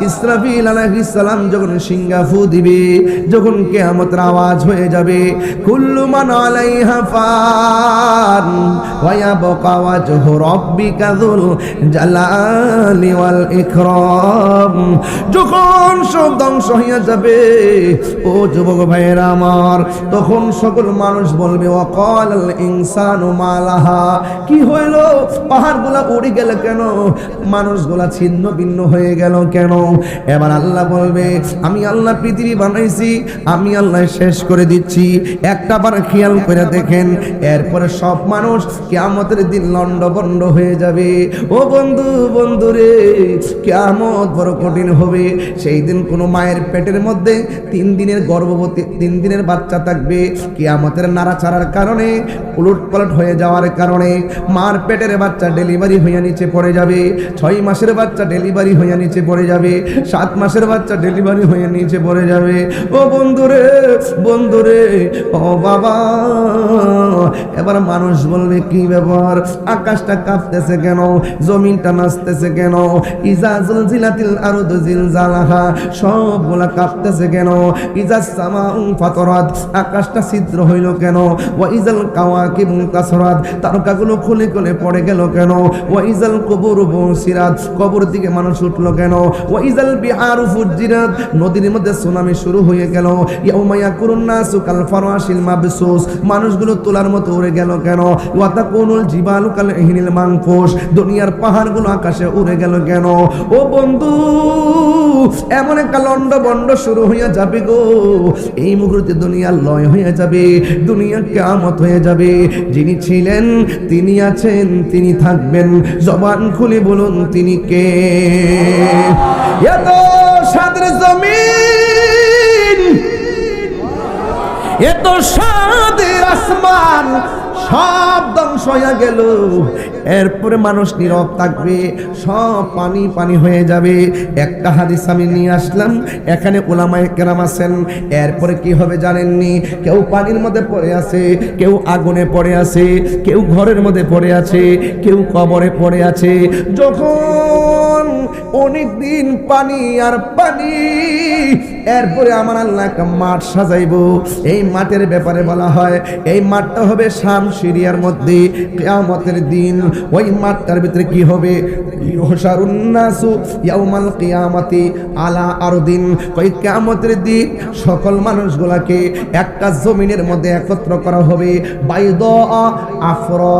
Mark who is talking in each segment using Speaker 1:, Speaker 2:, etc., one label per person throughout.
Speaker 1: ইসরাফিল আলাইহিস সালাম যখন সিংহাফু দিবে, যখন কিয়ামতের আওয়াজ হয়ে যাবে, কুল্লু মান আলাইহা ফান ওয়া ইয়াবকা ওয়াজহু রাব্বিকা যুল জালালি ওয়াল ইকরাম। যখন সব ধ্বংস হয়ে যাবে ও যুবক ভাইয়েরা আমার, তখন সকল মানুষ বলবে ওয়াকালাল ইনসানু মা লাহা, কি হইল, পাহাড়গুলা উড়ে গেল কেন, মানুষগুলা ছিন্ন ভিন্ন হয়ে গেল কেন? এবার আল্লাহ বলবে, আমি আল্লাহ পৃথিবী বানাইছি, আমি আল্লাহ শেষ করে দিচ্ছি। একটা বার খেয়াল করে দেখেন, এরপরে সব মানুষ কিয়ামতের দিন লন্ডভন্ড হয়ে যাবে। ও বন্ধু, বন্ধু রে, কিয়ামত বড় কঠিন হবে। সেই দিন কোনো মায়ের পেটের মধ্যে 3 দিনের গর্ভবতী 3 দিনের বাচ্চা থাকবে। কিয়ামতের নাড়াচাড়ার কারণে, উলটপালট হয়ে যাওয়ার কারণে মার পেটের বাচ্চা ডেলিভারি হয়ে নিচে পড়ে যাবে। 6 মাসের বাচ্চা ডেলিভারি হয়ে নিচে পড়ে যাবে। 7 মাসের বাচ্চা ডেলিভারি হয়ে নিচে পড়ে যাবে। ও বন্ধুরে, বন্ধুরে, ও বাবা, এবার মানুষ বলবে, কি ব্যাপার, আকাশটা কাঁপতেছে কেন, জমিনটা নাচতেছে কেন, ইজা জুলজিলাতিল আরদু জিলজালাহা, সবগুলা কাঁপতেছে কেন, ইজা সামাউ ফাতরাত, আকাশটা ছিদ্র হইল কেন, ওয়া ইজাল কাওয়াকিবু কাসরাত, তারকাগুলো খুলে খুলে পড়ে গেল কেন, ওয়া ইজাল কুবুরু বুসিরাত, কবর দিকে মানুষ উঠলো কেন, ওয়া ইজাল বিহারু ফুজ্জিরাত, নদীর মধ্যে সুনামি শুরু হয়ে গেল, ইয়াউমা ইয়াকুরুন নাসু কাল ফারাশিল মাবসুস, মানুষগুলো তোলার মতো উড়ে গেল কেন, ওয়া তাকুনুল জিবালু কাল ইহনিল মানফুস, দুনিয়ার পাহাড়গুলো আকাশে উড়ে গেল কেন? ও বন্ধু, এমন একটা লন্ডভন্ড শুরু হয়ে যাবে গো, এই মুহূর্তে দুনিয়া লয় হয়ে যাবে, দুনিয়া কিয়ামত হয়ে যাবে। যিনি ছিলেন, তিনি আছেন, তিনি থাকবেন, জবান খুলে বলুন তিনি কে? এত সাদের জমিন, এত সাদের আসমান, সব ধ্বংস হয়ে গেল। এরপরে মানুষ নীরব থাকবে, সব পানি পানি হয়ে যাবে। একটা হাদিস আমি নিয়ে আসলাম, এখানে উলামায়ে কেরাম আছেন। এরপরে কি হবে জানেননি? কেউ পানির মধ্যে পড়ে আছে, কেউ আগুনে পড়ে আছে, কেউ ঘরের মধ্যে পড়ে আছে, কেউ কবরে পড়ে আছে। যখন অনেক দিন পানি আর পানি, এরপরে আমার আল্লাহ একটা মাঠ সাজাইবো। এই মাঠের ব্যাপারে বলা হয়, এই মাঠটা হবে শাম সিরিয়ার মধ্যে কিয়ামতের দিন। ওই মাঠটার ভিতরে কি হবে? ইউহশারুন নাসু ইয়াউমাল কিয়ামাতি আলা আরদিন, ওই কিয়ামতের দিন সকল মানুষগুলাকে একটা জমিনের মধ্যে একত্র করা হবে। বাইদা আফরা,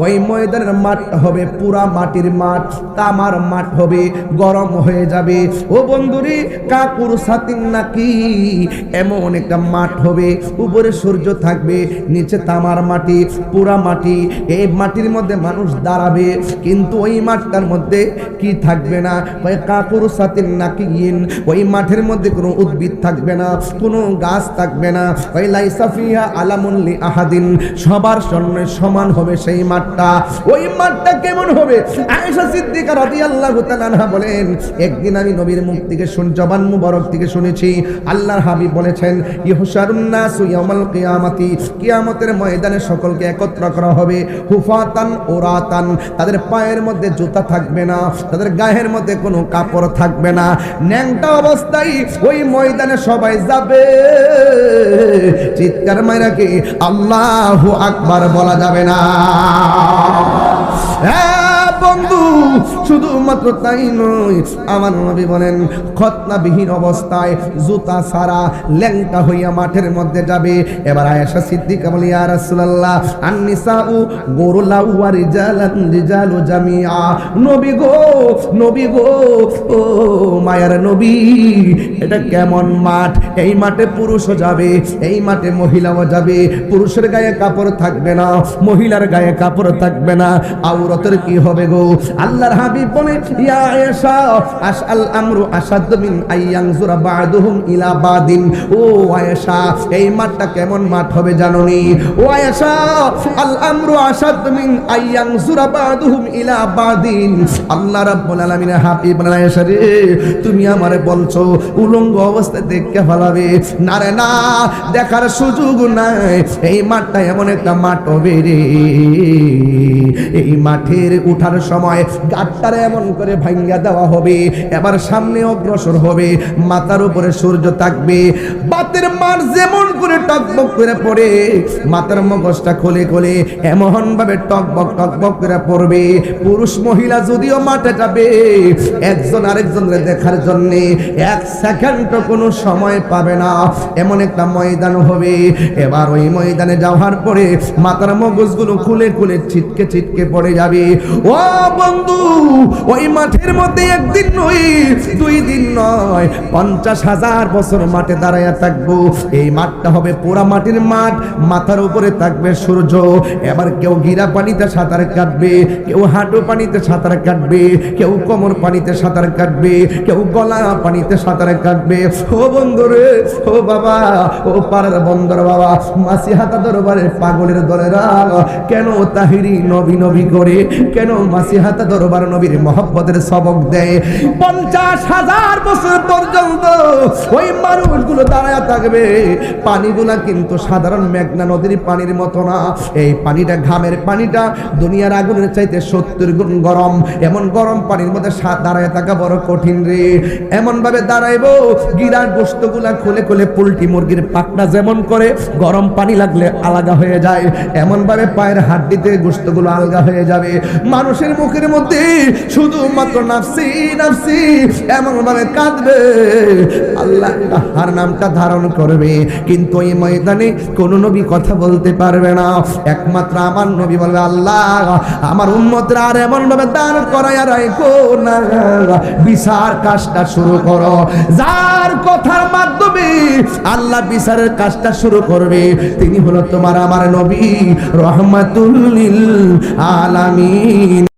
Speaker 1: ওই ময়দানের মাঠ হবে পুরা মাটির মাঠ, তামার মাঠ হবে, গরম হয়ে যাবে। ও বন্ধুরি, কাকুর সাতিন নাকি, এমন একটা মাঠ হবে, উপরে সূর্য থাকবে, নিচে তামার মাটি, পুরা মাটি। এই মাটির মধ্যে মানুষ দাঁড়াবে, কিন্তু ওই মাঠটার মধ্যে কি থাকবে না? ওই কাকুর সাতিন নাকি, ওই মাঠের মধ্যে কোনো উদ্ভিদ থাকবে না, কোনো গাছ থাকবে না। ওই লাইসা ফিহা আলামুন লি আহাদিন, সবার সামনে সমান হবে সেই মাঠটা। ওই মাঠটা কেমন হবে? আয়েশা সিদ্দিকা রাদিয়াল্লাহু তাআলা আনহা বলেন, একদিন আমি নবীর মুখ থেকে জবান মুবারক থেকে শুনেছি, আল্লাহর হাবিব বলেছেন, ইহশারুন নাসু ইয়াউমাল কিয়ামাতি, কিয়ামতের ময়দানে সকলকে একত্র করা হবে, হুফাতান ওরাতান, তাদের পায়ের মধ্যে জুতা থাকবে না, তাদের গায়ের মধ্যে কোনো কাপড় থাকবে না, ন্যাংটা অবস্থায় ওই ময়দানে সবাই যাবে। চিৎকার মাইরা কি আল্লাহু আকবার বলা যাবে না? বন্ধু, শুধুমাত্র তাই নয়, আমার নবী বলেন, খতনাবিহীন অবস্থায় জুতা ছাড়া ল্যাংটা হইয়া মাঠের মধ্যে যাবে। এবার আয়েশা সিদ্দিকা বলে, ইয়া রাসূলুল্লাহ, আন-নিসাউ গুরুলাউ ওয়া রিজালান রিজালু জামিআ, নবী গো, নবী গো, ও মায়ার নবী, এটা কেমন মাঠ? এই মাঠে পুরুষও যাবে, এই মাঠে মহিলাও যাবে, পুরুষের গায়ে কাপড় থাকবে না, মহিলার গায়ে কাপড় থাকবে না, আওরাতের কি হবে গো? আল্লাহর হাবিব বলে, ইয়া আয়েশা, আশআল আমরু আশাদ্দু মিন আইয়ানজুরা বা'দুহুম ইলা বাদিন। ও আয়েশা, এই মাঠটা কেমন মাঠ হবে জানোনি? ও আয়েশা, আল আমরু আশাদ্দু মিন আইয়ানজুরা বা'দুহুম ইলা বাদিন। আল্লাহ রাব্বুল আলামিনের হাবিব বলেন, আয়েশা রে, তুমি আমারে বলছো উলঙ্গ অবস্থায় দেখে ফেলাবে? না রে না, দেখার সুযোগ নাই। এই মাঠটা এমন একটা মাঠ হবে রে, এই মাঠের উঠার সময় গাঁটটারে এমন করে ভাঙ্গা দেওয়া হবে, এবার সামনে অগ্রসর হবে, মাথার উপরে সূর্য থাকবে, বাতের মার যেমন করে টকবক করে পড়ে, মাথার মগজটা খোলে খোলে এমন ভাবে টকবক টকবক করে পড়বে। পুরুষ মহিলা যদিও মাঠে যাবে, একজন আরেকজনের দেখার জন্য এক সেকেন্ড কোনো সময় পাবে না, এমন একটা ময়দান হবে। এবার ওই ময়দানে যাওয়ার পরে মাথার মগজগুলো খুলে খুলে ছিটকে ছিটকে পড়ে যাবে। ও বন্ধু, ওই মাঠের মধ্যে একদিন নয়, 2 দিন নয়, 50,000 বছর মাঠে দাঁড়ায়া থাকবো। এই মাঠটা হবে পোড়া মাটির মাঠ, মাথার উপরে থাকবে সূর্য। এবার কেউ গিরা পানিতে সাঁতার কাটবে, কেউ হাঁটু পানিতে সাঁতার কাটবে, কেউ কোমর পানিতে সাঁতার কাটবে, কেউ গলা পানিতে সাঁতার কাটবে। ও বন্ধু রে, ও বাবা, ও পাড়ার বন্দর বাবা, মাসিহাতা দরবারে পাগলের দলেরা কেন তাহিরি নবী নবী করে, কেন মাসিহাতা দরবার নবীর মহব্বতের সবক দেয়? 50,000 বছর পর্যন্ত ওই মানুষগুলো দাঁড়ায় থাকবে। পানিগুলা কিন্তু সাধারণ মেঘনা নদীর পানির মতো না, এই পানিটা ঘামের পানিটা দুনিয়ার আগুনের চাইতে 70 গুণ গরম। এমন গরম পানির মধ্যে দাঁড়ায় থাকা বড় কঠিন রে। এমন ভাবে দাঁড়াইবো, গিরার গোশতগুলা খুলে খুলে পোল্ট্রি মুরগির পাখনা যেমন করে গরম পানি লাগলে আলাদা হয়ে যায়, এমন ভাবে পায়ের হাড্ডিতে গোশতগুলো আলগা হয়ে যাবে। মানুষের মুখের মধ্যে শুধুমাত্র নাফসি নাফসি এমন ভাবে কাঁদবে, আল্লাহ তার নামটা ধারণ করবে, কিন্তু এই ময়দানে কোন নবী কথা বলতে পারবে না। একমাত্র আমার নবী বলবে, আল্লাহ আমার উম্মতরা আর এমন ভাবে দাঁড় করাইয়া রাখো না, বিচার কাজটা শুরু করো। যার কথার মাধ্যমে আল্লাহ বিচারের কাজটা শুরু করবে তিনি হলো তোমার আমার নবী, রহমাতুল লিল আলামিন।